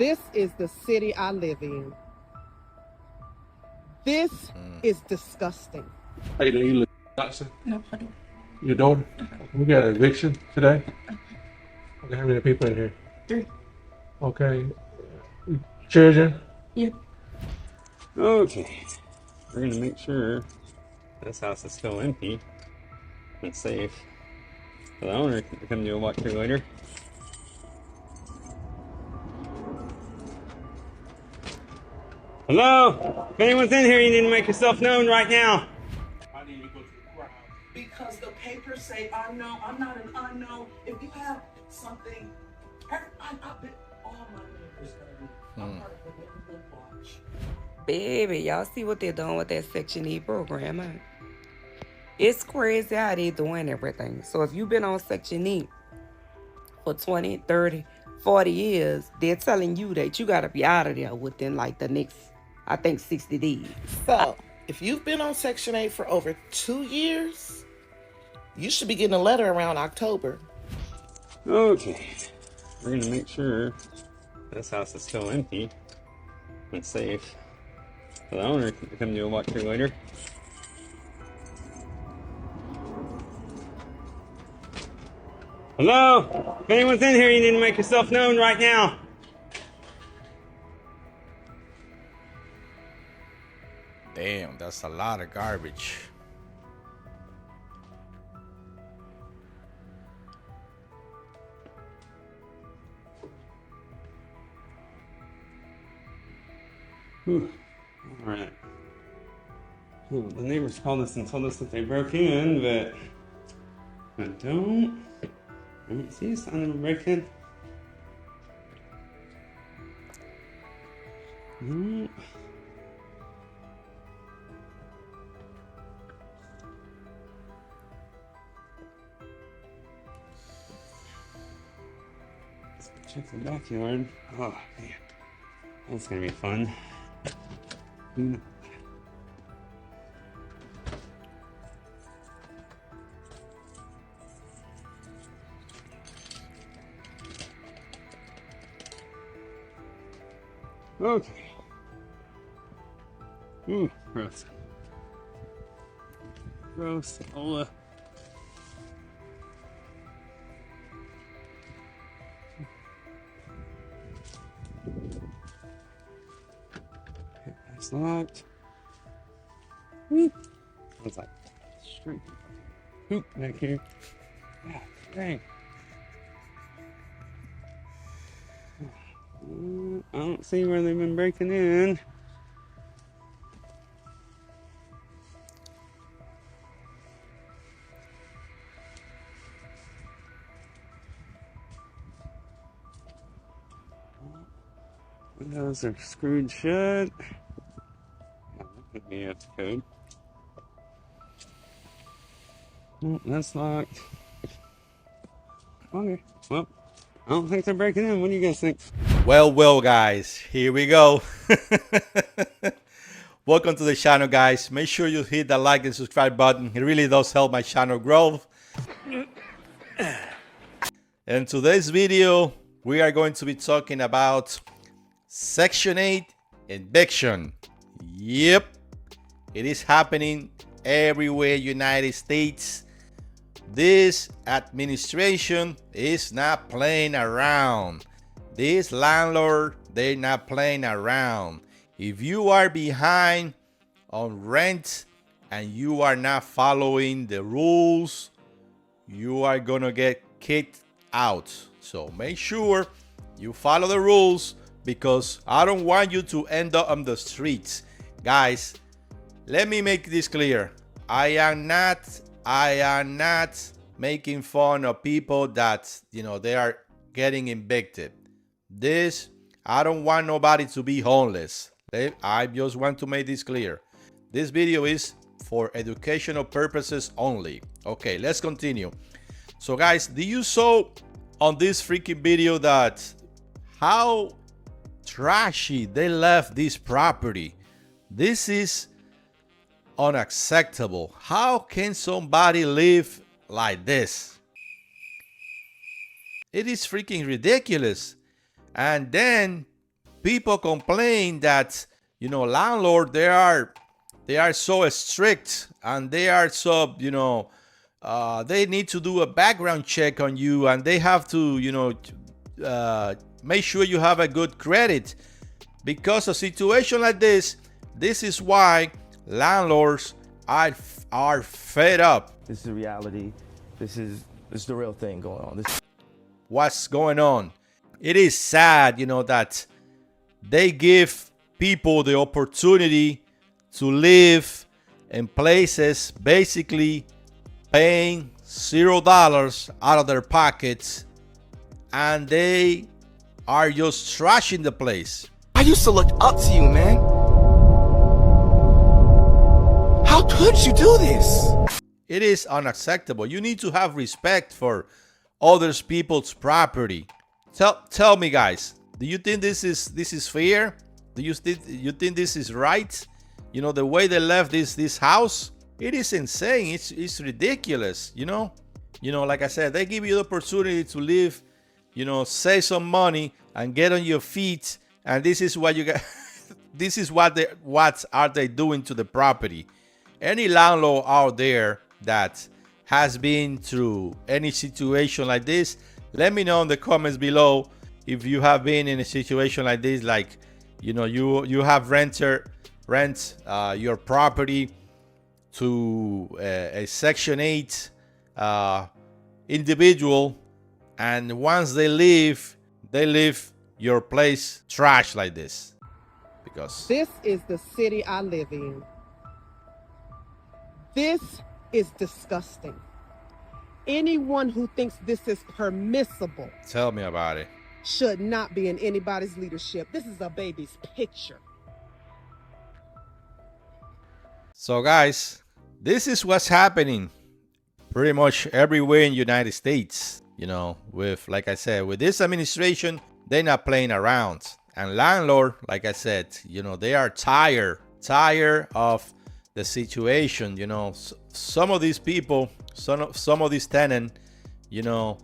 This is the city I live in. This is disgusting. Hey, you look Johnson. No, I don't. Your daughter? We got an eviction today. Okay, how many people in here? 3. Okay. Children? Yeah. Okay, we're gonna make sure this house is still empty and safe. So the owner can come do a walkthrough later. Hello? If anyone's in here, you need to make yourself known right now. I need to go to the courthouse. Because the papers say unknown. I'm not an unknown. If you have something, I've been all my neighbors heard me. I'm part of the neighborhood watch. Baby, y'all see what they're doing with that Section E program, huh? It's crazy how they doing everything. So if you've been on Section E for 20, 30, 40 years, they're telling you that you got to be out of there within like the next, I think, 60 days. So, if you've been on Section 8 for over 2 years, you should be getting a letter around October. Okay, we're gonna make sure this house is still empty and safe. So the owner can come do a walkthrough later. Hello? If anyone's in here, you need to make yourself known right now. Damn, that's a lot of garbage. Alright. The neighbors called us and told us that they broke in, but I don't see a sign of a break-in. No. Let's go check the backyard. Oh man, that's gonna be fun. Okay. Ooh, gross. Gross. Ola. Okay, that's locked. Sounds like straight poop back here. God dang. I don't see where they've been breaking in. Windows are screwed shut. Yeah, that could be its code. No, that's locked. Okay, well, I don't think they're breaking in. What do you guys think? Well, guys, here we go. Welcome to the channel, guys. Make sure you hit the like and subscribe button. It really does help my channel grow. In today's video, we are going to be talking about Section 8 eviction. Yep, it is happening everywhere United States. This administration is not playing around. This landlord, they're not playing around. If you are behind on rent and you are not following the rules, you are gonna get kicked out. So make sure you follow the rules, because I don't want you to end up on the streets. Guys, let me make this clear. I am not making fun of people that, they are getting evicted. I don't want nobody to be homeless. I just want to make this clear. This video is for educational purposes only. Okay, let's continue. So guys, do you saw on this freaking video that how trashy they left this property? This is unacceptable. How can somebody live like this? It is freaking ridiculous. And then people complain that, you know, landlord, they are so strict, and they are so, you know, they need to do a background check on you, and they have to, you know, make sure you have a good credit. Because a situation like this is why landlords are fed up. This is the reality. This is the real thing going on. What's going on? It is sad, you know, that they give people the opportunity to live in places basically paying $0 out of their pockets, and they are just trashing the place. I used to look up to you, man. How could you do this? It is unacceptable. You need to have respect for others people's property. Tell me, guys, do you think this is fair? Do you think this is right? You know, the way they left this house, it is insane. It's ridiculous, you know? You know, like I said, they give you the opportunity to live, you know, save some money and get on your feet, and this is what you got. This is what are they doing to the property? Any landlord out there that has been through any situation like this, let me know in the comments below if you have been in a situation like this. Like, you know, you have rent your property to a Section 8 individual, and once they leave your place trash like this. Because This is the city I live in. This is disgusting. Anyone who thinks this is permissible tell me about it. should not be in anybody's leadership. This is a baby's picture. So guys, this is what's happening pretty much everywhere in the United States. You know, with, like I said, with this administration, they're not playing around. And landlord, like I said, you know, they are tired of the situation. You know, some of these people, some of these tenants, you know,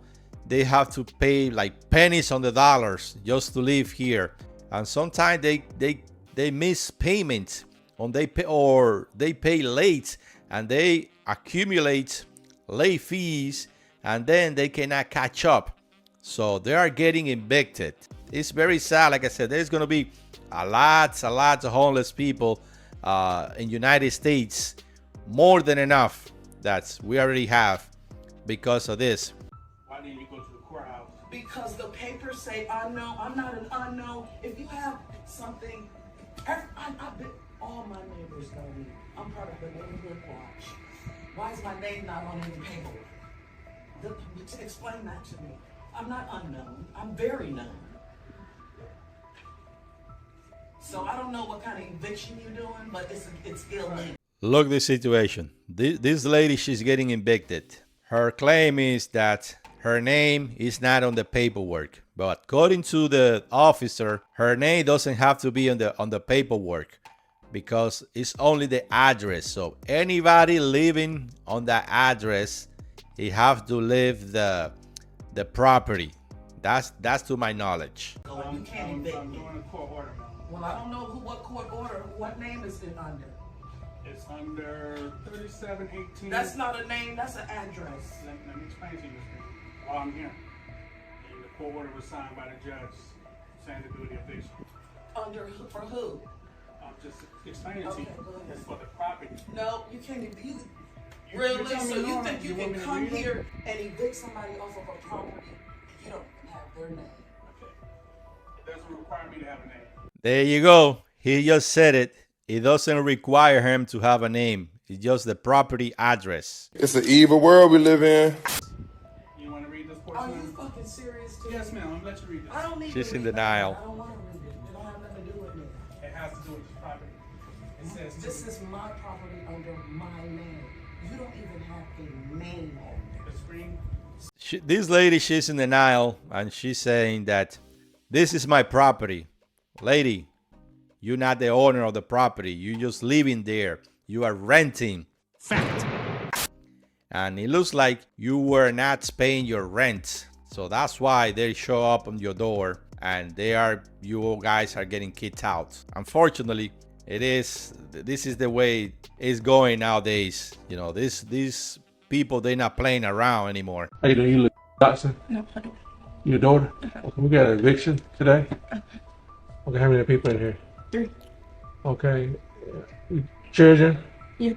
they have to pay like pennies on the dollars just to live here. And sometimes they miss payment on they pay late, and they accumulate late fees, and then they cannot catch up. So they are getting evicted. It's very sad. Like I said, there's going to be a lot of homeless people in United States, more than enough that we already have because of this. Why didn't you go to the courthouse? Because the papers say unknown. I'm not an unknown. If you have something, I bet all my neighbors know me. I'm part of the neighborhood watch. Why is my name not on any paperwork? Explain that to me. I'm not unknown. I'm very known. So I don't know what kind of eviction you're doing, but it's illegal. Look the situation. This lady, she's getting evicted. Her claim is that her name is not on the paperwork, but according to the officer, her name doesn't have to be on the paperwork because it's only the address. So anybody living on that address, he have to leave the property. That's to my knowledge. So you can't evict me. Well, I don't know what court order. What name is it under? It's under 3718. That's not a name. That's an address. Let me explain to you this. While I'm here, and the court order was signed by the judge saying to do the eviction. For who? I'm just explaining to Okay, you. go ahead. It's for the property. No, you can't evict. You're Really? telling me So you no, think you want can me to come read it? here and evict somebody off of a property and you don't even have their name? Okay. It doesn't require me to have a name. There you go. He just said it. It doesn't require him to have a name. It's just the property address. It's an evil world we live in. You want to read this Are portion? you fucking serious too? Yes, ma'am. I'm gonna let you read this. I don't need She's to in read denial. that. I don't want to read it. It don't have nothing to do with me. It has to do with this property. It says This is my property under my name. You don't even have a name on it. the screen. This lady, she's in denial, and she's saying that this is my property. Lady, you're not the owner of the property. You're just living there. You are renting. Fact. And it looks like you were not paying your rent. So that's why they show up on your door and you guys are getting kicked out. Unfortunately, this is the way it's going nowadays. These people, they're not playing around anymore. How you doing? You look Dotson? No, I don't. Your daughter? Okay, we got an eviction today. Okay, how many people in here? 3. Okay. Children? Yeah.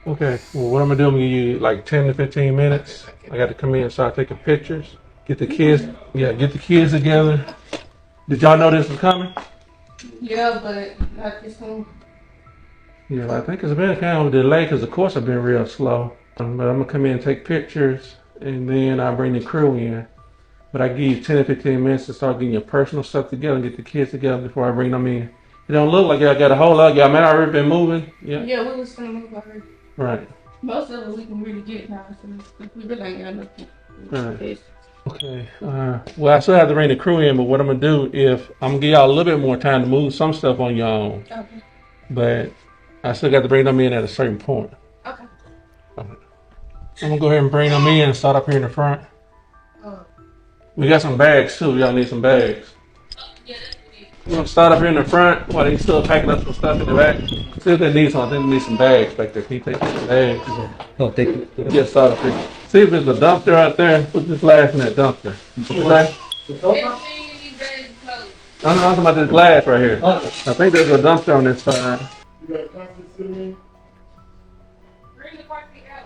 Okay, well, what I'm gonna do, I'm gonna give you like 10 to 15 minutes. I got to come in and start taking pictures. Get the kids together. Did y'all know this was coming? Yeah, but not this soon. Yeah, I think it's been kind of a delay because the course have been real slow. But I'm gonna come in and take pictures, and then I'll bring the crew in. But I give you 10 to 15 minutes to start getting your personal stuff together and get the kids together before I bring them in. It don't look like y'all got a whole lot. Y'all man already been moving. Yeah. Yeah, we was gonna move already. Right. Most of it we can really get now, so we really ain't got nothing. Right. Okay. Well, I still have to bring the crew in, but what I'm gonna do I'm gonna give y'all a little bit more time to move some stuff on your own. Okay. But I still got to bring them in at a certain point. Okay. I'm gonna go ahead and bring them in and start up here in the front. We got some bags too. Y'all need some bags. Yeah, that's what it is. We're gonna start up here in the front while they still packing up some stuff in the back. See if they need something. They need some bags back there. Can you take some bags? Oh, thank you. Get started up here. See if there's a dumpster out there. Put this glass in that dumpster. Okay? Everything in these bags is closed. I'm talking about this glass right here. I think there's a dumpster on this side. Bring the car seat out.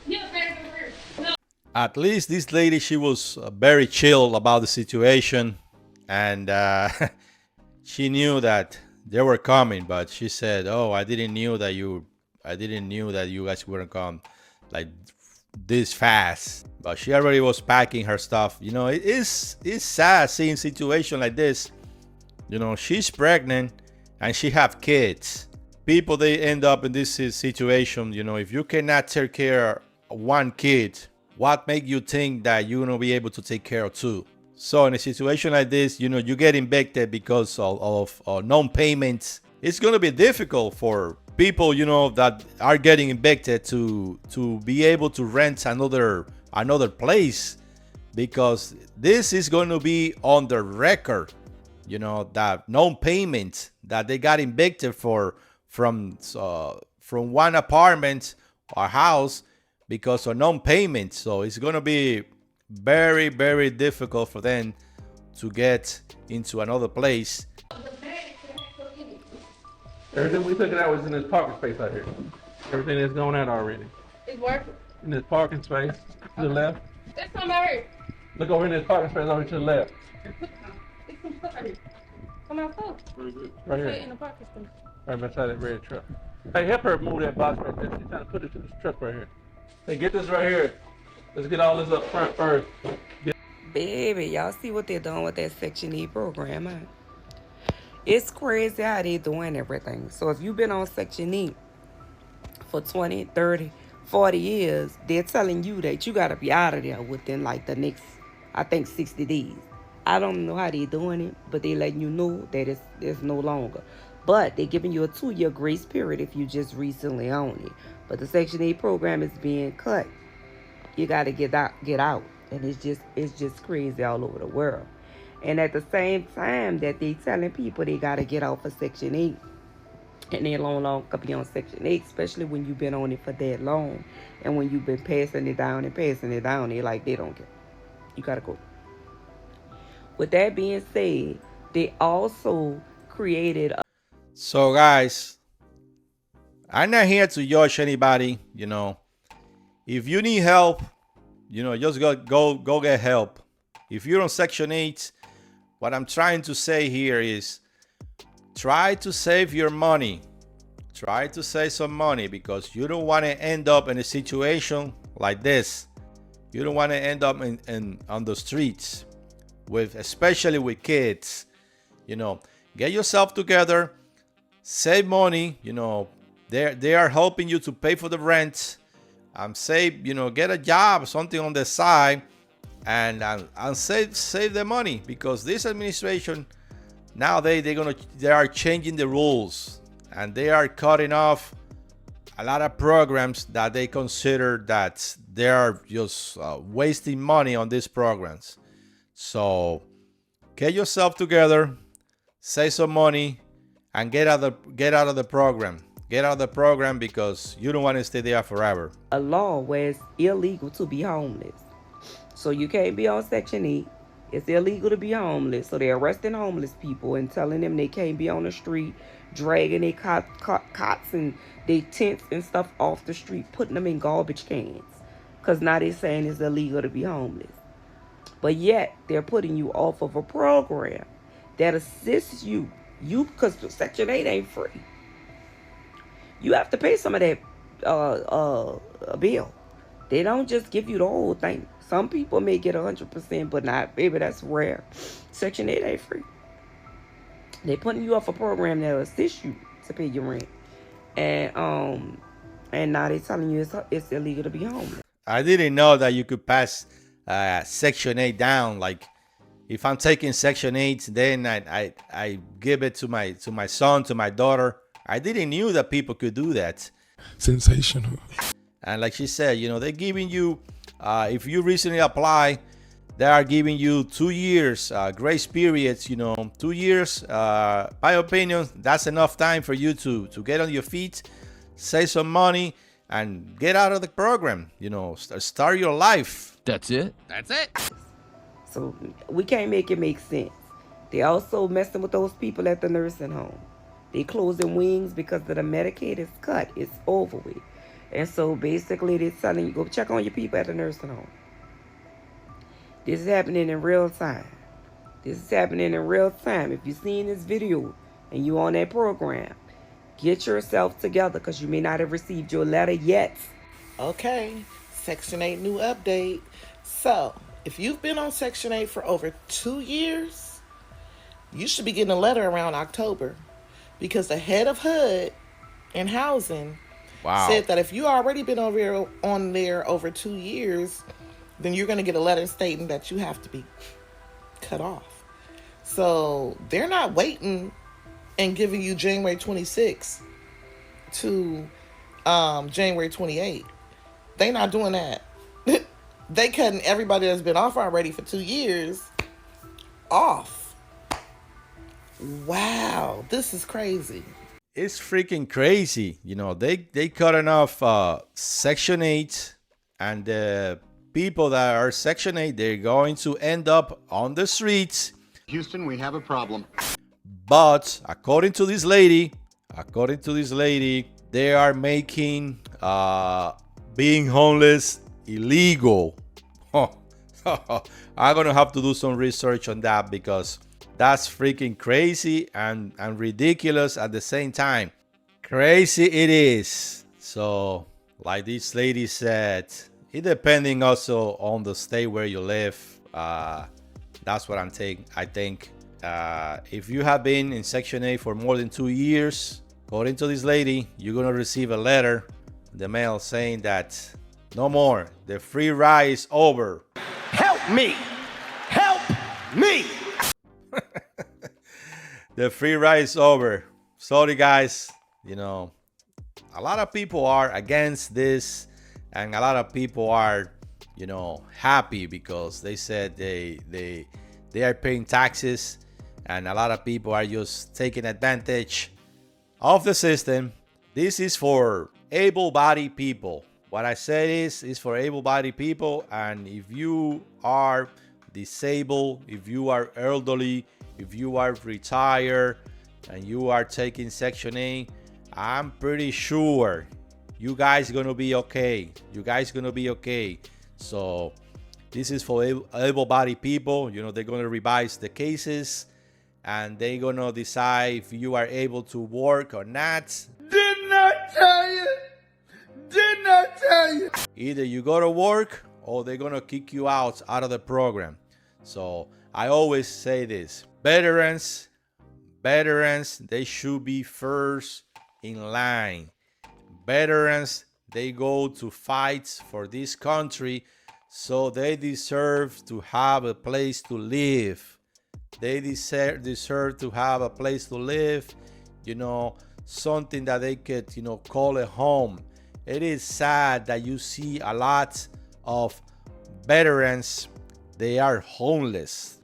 Yeah, bags over here. No. At least this lady, she was very chill about the situation, and she knew that they were coming, but she said, "Oh, I didn't knew that you guys wouldn't come like this fast." But she already was packing her stuff. It's sad seeing situation like this. She's pregnant and she have kids. People, they end up in this situation. If you cannot take care of one kid, what make you think that you're gonna be able to take care of 2? So in a situation like this, you get evicted because of non-payments. It's gonna be difficult for people, that are getting evicted to be able to rent another place, because this is going to be on the record, that non-payment that they got evicted from one apartment or house because of non-payment. So it's going to be very, very difficult for them to get into another place. Everything we took it out was in this parking space out here. Everything is going out already. It's working. In this parking space to the left. There's some out here. Look over in this parking space over to the left. There's some stuff out here. Come outside. Right here. In the parking space. Right beside that red truck. Hey, help her move that box right there. She's trying to put it to this truck right here. Hey, get this right here. Let's get all this up front first. Baby, y'all see what they're doing with that Section E program, huh? It's crazy how they doing everything. So if you've been on Section E for 20, 30, 40 years, they're telling you that you got to be out of there within like the next, I think, 60 days. I don't know how they're doing it, but they letting you know that it's no longer. But they're giving you a 2-year grace period if you just recently own it. But the Section 8 program is being cut. You got to get out. And it's just crazy all over the world. And at the same time that they telling people they got to get off of Section 8, and they no longer be on Section 8, especially when you've been on it for that long. And when you've been passing it down, they like, they don't care. You got to go. With that being said, they also created So guys, I'm not here to judge anybody. If you need help, just go get help. If you're on Section 8, what I'm trying to say here is try to save your money. Try to save some money, because you don't want to end up in a situation like this. You don't want to end up on the streets, especially with kids. Get yourself together, save money. They are helping you to pay for the rent. Save, get a job, something on the side, and save the money, because this administration nowadays they are changing the rules, and they are cutting off a lot of programs that they consider that they are just wasting money on these programs. So get yourself together, save some money, and get out of the program. Get out of the program because you don't want to stay there forever. A law where it's illegal to be homeless. So you can't be on Section 8. It's illegal to be homeless. So they're arresting homeless people and telling them they can't be on the street, dragging their cots and their tents and stuff off the street, putting them in garbage cans. Because now they're saying it's illegal to be homeless. But yet they're putting you off of a program that assists you. Because Section 8 ain't free. You have to pay some of that bill. They don't just give you the whole thing. Some people may get 100%, but not, baby, that's rare. Section 8 ain't free. They're putting you off a program that will assist you to pay your rent. And now they're telling you it's illegal to be homeless. I didn't know that you could pass Section 8 down. Like, if I'm taking Section 8, then I give it to my son, to my daughter. I didn't knew that people could do that. Sensational. And like she said, you know, they're giving you, if you recently apply, they are giving you 2 years grace periods. You know, 2 years. My opinion, that's enough time for you to get on your feet, save some money, and get out of the program. You know, start your life. That's it. That's it. So we can't make it make sense. They also messing with those people at the nursing home. They closing wings because of the Medicaid is cut. It's over with. And so basically they're telling you, go check on your people at the nursing home. This is happening in real time. This is happening in real time. If you're seeing this video and you're on that program, get yourself together because you may not have received your letter yet. Okay, Section 8 new update. So, if you've been on Section 8 for over 2 years, you should be getting a letter around October because the head of HUD and housing said that if you already been on there over 2 years, then you're going to get a letter stating that you have to be cut off. So they're not waiting and giving you January 26th to January 28th. They're not doing that. They cutting everybody that's been off already for 2 years off. Wow, this is crazy. It's freaking crazy. You know, they cutting off Section 8, and the people that are Section 8, they're going to end up on the streets. Houston, we have a problem. But according to this lady, they are making being homeless illegal. I'm gonna have to do some research on that because that's freaking crazy and ridiculous at the same time. Crazy it is. So, like this lady said, it depending also on the state where you live. That's what I think. If you have been in Section 8 for more than 2 years, according to this lady, you're gonna receive a letter in the mail saying that no more. The free ride is over. Help me! Help me! The free ride is over. Sorry, guys. You know, a lot of people are against this, and a lot of people are, you know, happy because they said they are paying taxes, and a lot of people are just taking advantage of the system. This is for able-bodied people. What I said is for able-bodied people, and if you are disabled, if you are elderly, if you are retired, and you are taking Section 8, I'm pretty sure you guys gonna be okay. So this is for able-bodied people. You know, they're gonna revise the cases, and they're gonna decide if you are able to work or not. Did not tell you. Either you go to work or they're gonna kick you out of the program. So I always say this: veterans, they should be first in line. Veterans, they go to fight for this country, so they deserve to have a place to live. They deserve to have a place to live, you know, something that they could, you know, call a home. It is sad that you see a lot of veterans They are homeless,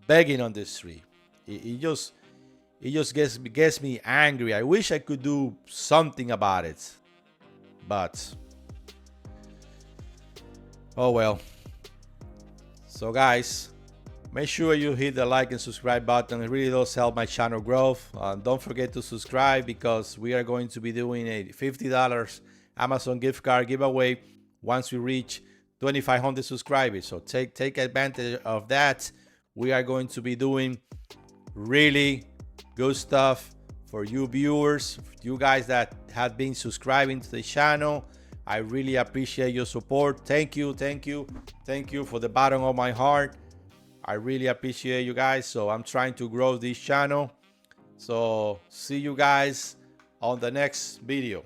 begging on the street. It just gets me angry. I wish I could do something about it, but oh well. So guys, make sure you hit the like and subscribe button. It really does help my channel growth. Don't forget to subscribe because we are going to be doing a $50 Amazon gift card giveaway once we reach 2,500 subscribers. So take advantage of that. We are going to be doing really good stuff for you viewers, you guys that have been subscribing to the channel. I really appreciate your support. Thank you for the bottom of my heart. I really appreciate you guys. So I'm trying to grow this channel. So see you guys on the next video.